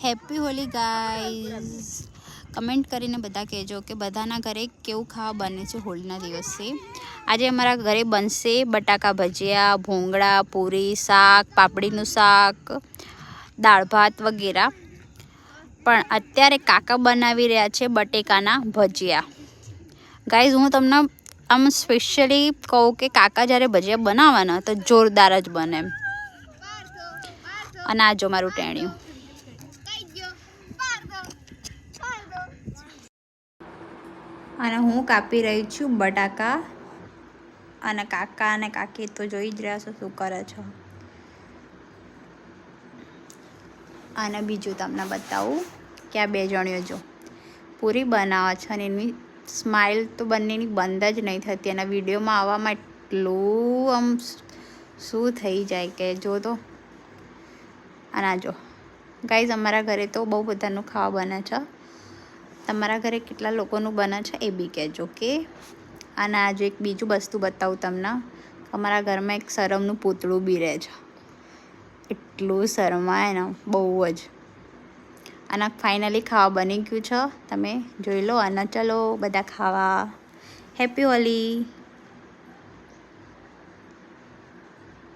Happy Holi guys. Comment કરીને બધા કહેજો કે બધાના ઘરે કેવું ખાવા બને છે હોળીના દિવસે. આજે અમારા ઘરે બનશે બટાકા ભજીયા, ભૂંગળા, પૂરી, શાક, પાપડીનું શાક, દાળ ભાત વગેરે. પણ અત્યારે કાકા બનાવી રહ્યા છે બટેકાના ભજીયા. ગાઈઝ હું તમને આમ સ્પેશિયલી કહું કે કાકા જ્યારે ભજીયા બનાવવાના તો જોરદાર જ બને. અને આ જો મારું ટેણિયું. અને હું કાપી રહી છું બટાકા. અને કાકા અને કાકી તો જોઈ જ રહ્યા છો શું કરે છે. અને બીજું તમને બતાવું કે આ બે જણીઓ જો પૂરી બનાવે છે અને એની સ્માઇલ તો બંનેની બંધ જ નહીં થતી. અને વિડીયોમાં આવવામાં એટલું આમ શું થઈ જાય કે જો તો. અને આ જો ગાઈઝ અમારા ઘરે તો બહુ બધાનું ખાવા બને છે. તમારા ઘરે કેટલા લોકોનું બને છે એ બી કહેજો કે. અને આજે એક બીજું વસ્તુ બતાવું તમને. અમારા ઘરમાં એક શરમનું પૂતળું બી રહે છે. એટલું શરમાય ને બહુ જ. અને ફાઇનલી ખાવા બની ગયું છે તમે જોઈ લો. અને ચલો બધા ખાવા. હેપી હોલી.